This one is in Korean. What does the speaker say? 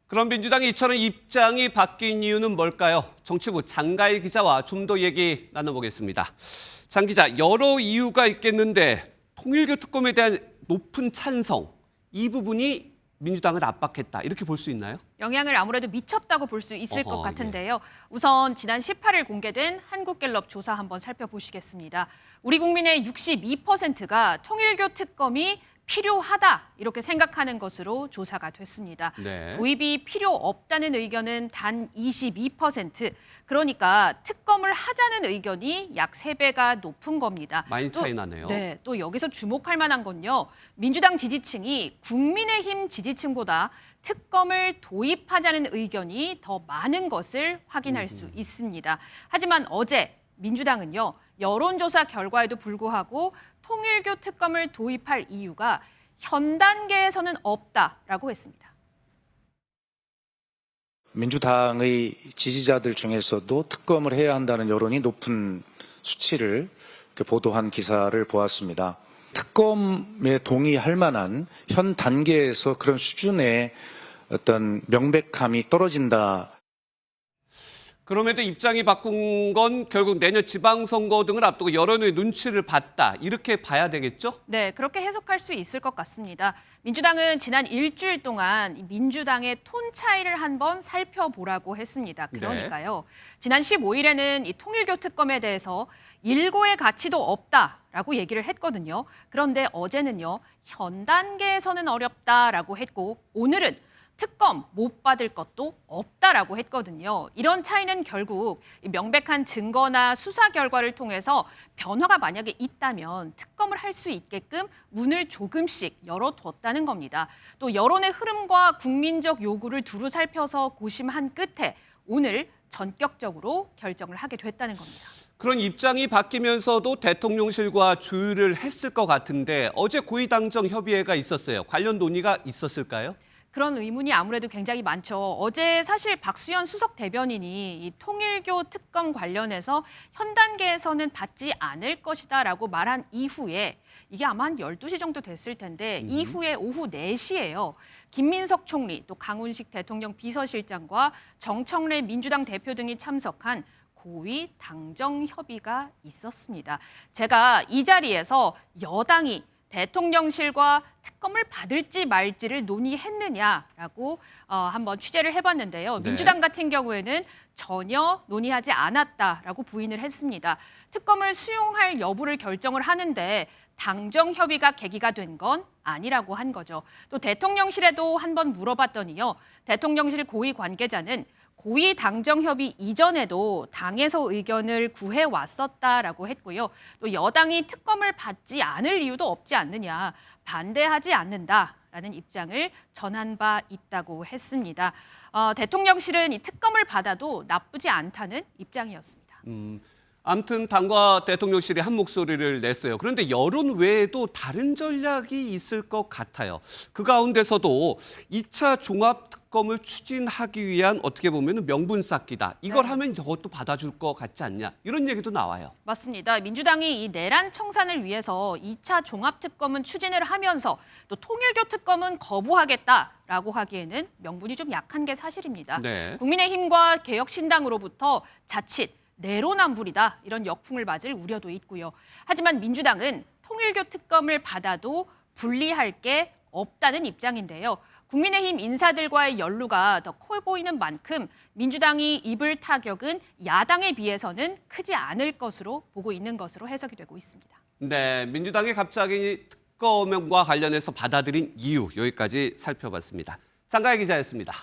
그럼 민주당이 이처럼 입장이 바뀐 이유는 뭘까요? 정치부 장가일 기자와 좀 더 얘기 나눠보겠습니다. 장 기자, 여러 이유가 있겠는데 통일교 특검에 대한 높은 찬성, 이 부분이 민주당을 압박했다, 이렇게 볼 수 있나요? 영향을 아무래도 미쳤다고 볼 수 있을 것 같은데요. 예. 우선 지난 18일 공개된 한국갤럽 조사 한번 살펴보시겠습니다. 우리 국민의 62%가 통일교 특검이 필요하다 이렇게 생각하는 것으로 조사가 됐습니다. 네. 도입이 필요 없다는 의견은 단 22%. 그러니까 특검을 하자는 의견이 약 3배가 높은 겁니다. 많이 차이 나네요. 네, 또 여기서 주목할 만한 건요. 민주당 지지층이 국민의힘 지지층보다 특검을 도입하자는 의견이 더 많은 것을 확인할 수 있습니다. 하지만 어제 민주당은요. 여론조사 결과에도 불구하고 통일교 특검을 도입할 이유가 현 단계에서는 없다라고 했습니다. 민주당의 지지자들 중에서도 특검을 해야 한다는 여론이 높은 수치를 보도한 기사를 보았습니다. 특검에 동의할 만한 현 단계에서 그런 수준의 어떤 명백함이 떨어진다. 그럼에도 입장이 바꾼 건 결국 내년 지방선거 등을 앞두고 여론의 눈치를 봤다, 이렇게 봐야 되겠죠? 네, 그렇게 해석할 수 있을 것 같습니다. 민주당은 지난 일주일 동안 민주당의 톤 차이를 한번 살펴보라고 했습니다. 그러니까요. 지난 15일에는 이 통일교 특검에 대해서 일고의 가치도 없다라고 얘기를 했거든요. 그런데 어제는요. 현 단계에서는 어렵다라고 했고 오늘은 특검 못 받을 것도 없다라고 했거든요. 이런 차이는 결국 명백한 증거나 수사 결과를 통해서 변화가 만약에 있다면 특검을 할 수 있게끔 문을 조금씩 열어뒀다는 겁니다. 또 여론의 흐름과 국민적 요구를 두루 살펴서 고심한 끝에 오늘 전격적으로 결정을 하게 됐다는 겁니다. 그런 입장이 바뀌면서도 대통령실과 조율을 했을 것 같은데 어제 고위당정 협의회가 있었어요. 관련 논의가 있었을까요? 그런 의문이 아무래도 굉장히 많죠. 어제 사실 박수현 수석 대변인이 이 통일교 특검 관련해서 현 단계에서는 받지 않을 것이다라고 말한 이후에 이게 아마 한 12시 정도 됐을 텐데 이후에 오후 4시에요. 김민석 총리 또 강훈식 대통령 비서실장과 정청래 민주당 대표 등이 참석한 고위 당정 협의가 있었습니다. 제가 이 자리에서 여당이 대통령실과 특검을 받을지 말지를 논의했느냐라고 한번 취재를 해봤는데요. 네. 민주당 같은 경우에는 전혀 논의하지 않았다라고 부인을 했습니다. 특검을 수용할 여부를 결정을 하는데 당정 협의가 계기가 된 건 아니라고 한 거죠. 또 대통령실에도 한번 물어봤더니요. 대통령실 고위 관계자는 고위 당정 협의 이전에도 당에서 의견을 구해왔었다라고 했고요. 또 여당이 특검을 받지 않을 이유도 없지 않느냐, 반대하지 않는다라는 입장을 전한 바 있다고 했습니다. 대통령실은 이 특검을 받아도 나쁘지 않다는 입장이었습니다. 아무튼 당과 대통령실이 한 목소리를 냈어요. 그런데 여론 외에도 다른 전략이 있을 것 같아요. 그 가운데서도 2차 종합특검을 추진하기 위한 어떻게 보면 명분 쌓기다. 이걸 네. 하면 이것도 받아줄 것 같지 않냐. 이런 얘기도 나와요. 맞습니다. 민주당이 이 내란 청산을 위해서 2차 종합특검은 추진을 하면서 또 통일교 특검은 거부하겠다라고 하기에는 명분이 좀 약한 게 사실입니다. 네. 국민의힘과 개혁신당으로부터 자칫 내로남불이다 이런 역풍을 맞을 우려도 있고요. 하지만 민주당은 통일교 특검을 받아도 불리할 게 없다는 입장인데요. 국민의힘 인사들과의 연루가 더 커 보이는 만큼 민주당이 입을 타격은 야당에 비해서는 크지 않을 것으로 보고 있는 것으로 해석이 되고 있습니다. 네, 민주당이 갑자기 특검과 관련해서 받아들인 이유, 여기까지 살펴봤습니다. 장가희 기자였습니다.